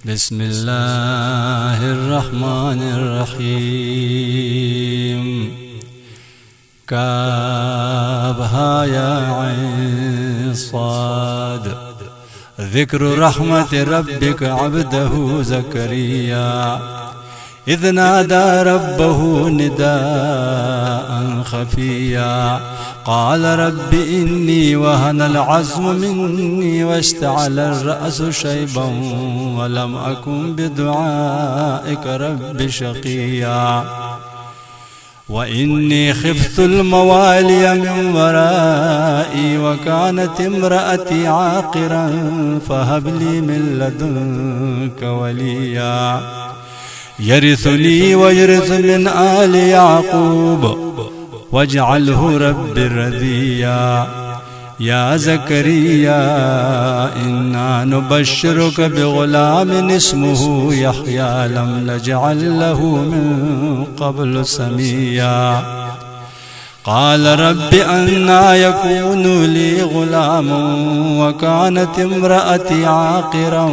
بسم الله الرحمن الرحيم. كافها يا عين صاد. ذكر رحمة ربك عبده زكريا إذ نادى ربه نداء خفيا قال رب إني وهن العزم مني واشتعل الرأس شيبا ولم أكن بدعائك رب شقيا وإني خفت الموالي من ورائي وكانت امرأتي عاقرا فهب لي من لدنك وليا يرثني ويرث من آل يعقوب واجعله رب رضيا. يا زكريا إنا نبشرك بغلام اسمه يحيى لم نجعل له من قبل سميا. قال رب أنى يكون لي غلام وكانت امرأتي عاقرا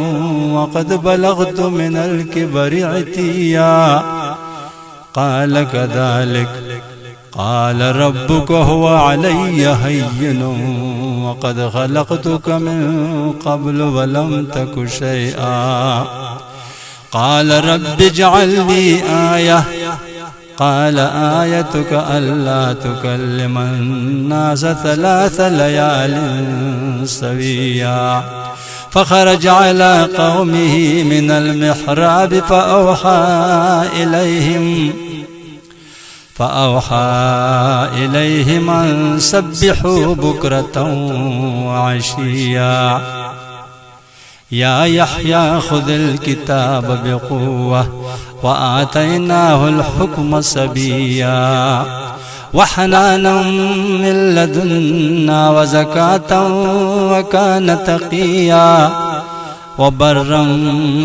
وقد بلغت من الكبر عتيا. قال كذلك قال ربك هو علي هين وقد خلقتك من قبل ولم تك شيئا. قال رب اجعل لي آية. قال آيتك ألا تكلم الناس 3 ليال سويا. فخرج على قومه من المحراب فأوحى إليهم أن سبحوا بكرة وعشيا. يا يحيى خذ الكتاب بقوة وآتيناه الحكم صبيا وحنانا من لدنا وزكاة وكان تقيا وبرا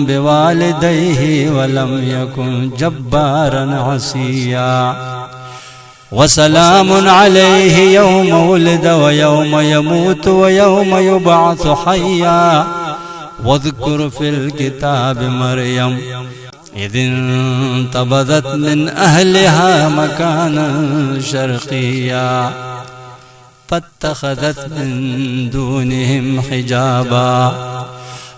بوالديه ولم يكن جبارا عصيا. وسلام عليه يوم ولد ويوم يموت ويوم يبعث حيا. واذكر في الكتاب مريم إذ انتبذت من أهلها مكانا شرقيا فاتخذت من دونهم حجابا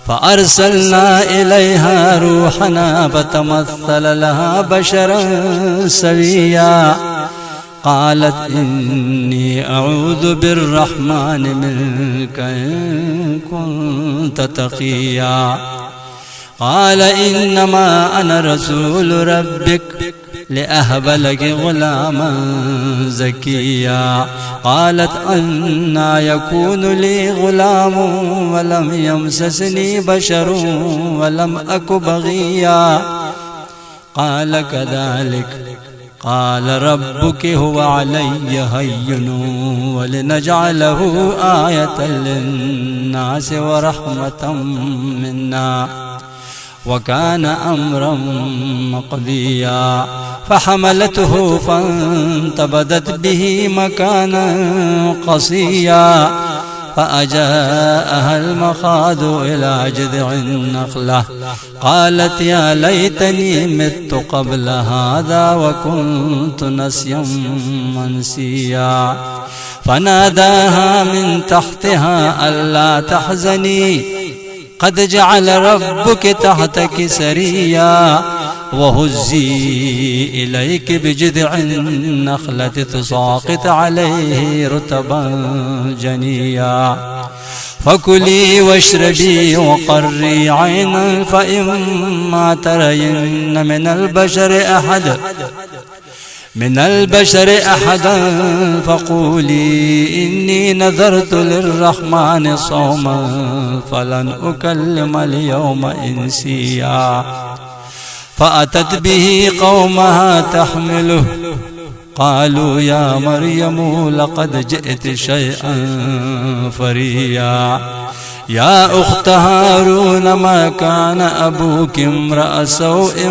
فأرسلنا إليها روحنا فتمثل لها بشرا سويا. قالت إني أعوذ بالرحمن منك إن كنت تقيا. قال إنما أنا رسول ربك لأهب لك غلاما زكيا. قالت أنى يكون لي غلام ولم يمسسني بشر ولم أك بغيا. قال كذلك قال ربك هو علي هين ولنجعله آية للناس ورحمة منا وكان أمرا مقضيا. فحملته فانتبذت به مكانا قصيا فأجاءها المخاض إلى جذع النخلة قالت يا ليتني مت قبل هذا وكنت نسيا منسيا. فناداها من تحتها ألا تحزني قد جعل ربك تحتك سريا وهزي إليك بجذع النخلة تساقط عليه رطبا جنيا. فكلي واشربي وقري عينا فإما ترين من البشر أحدا فقولي إني نذرت للرحمن صوما فلن أكلم اليوم إنسيا. فأتت به قومها تحمله قالوا يا مريم لقد جئت شيئا فريا. يا أخت هارون ما كان أبوك امرأ سوء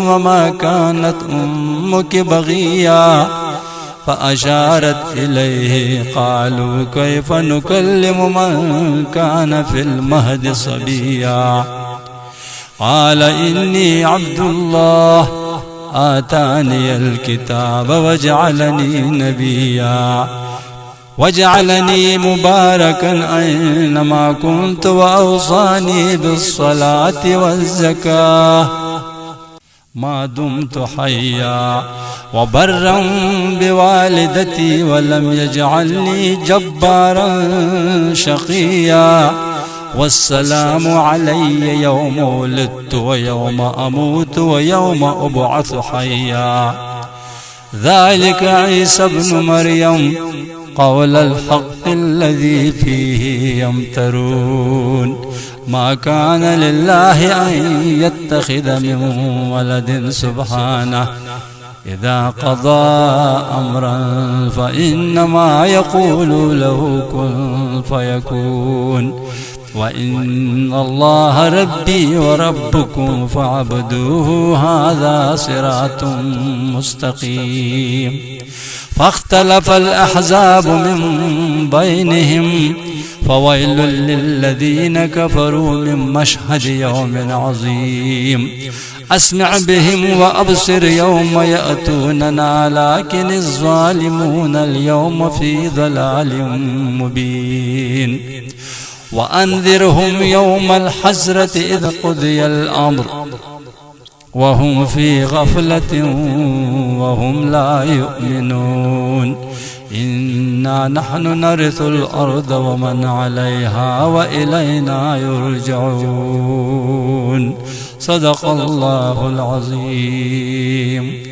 وما كانت أمك بغيا. فأشارت إليه قالوا كيف نكلم من كان في المهد صبيا. قال إني عبد الله آتاني الكتاب وجعلني نبيا وجعلني مباركا أينما كنت وأوصاني بالصلاة والزكاة ما دمت حيا وبرا بوالدتي ولم يجعلني جبارا شقيا والسلام علي يوم ولدت ويوم أموت ويوم أبعث حيا ذلك عيسى ابن مريم قول الحق الذي فيه يمترون ما كان لله أن يتخذ من ولد سبحانه إذا قضى أمرا فإنما يقول له كن فيكون وإن الله ربي وربكم فاعبدوه هذا صراط مستقيم فاختلف الأحزاب من بينهم فويل للذين كفروا من مشهد يوم عظيم أسمع بهم وأبصر يوم يأتوننا لكن الظالمون اليوم في ضلال مبين وأنذرهم يوم الحسرة إذ قضي الأمر وهم في غفلة وهم لا يؤمنون إنا نحن نرث الأرض ومن عليها وإلينا يرجعون صدق الله العظيم.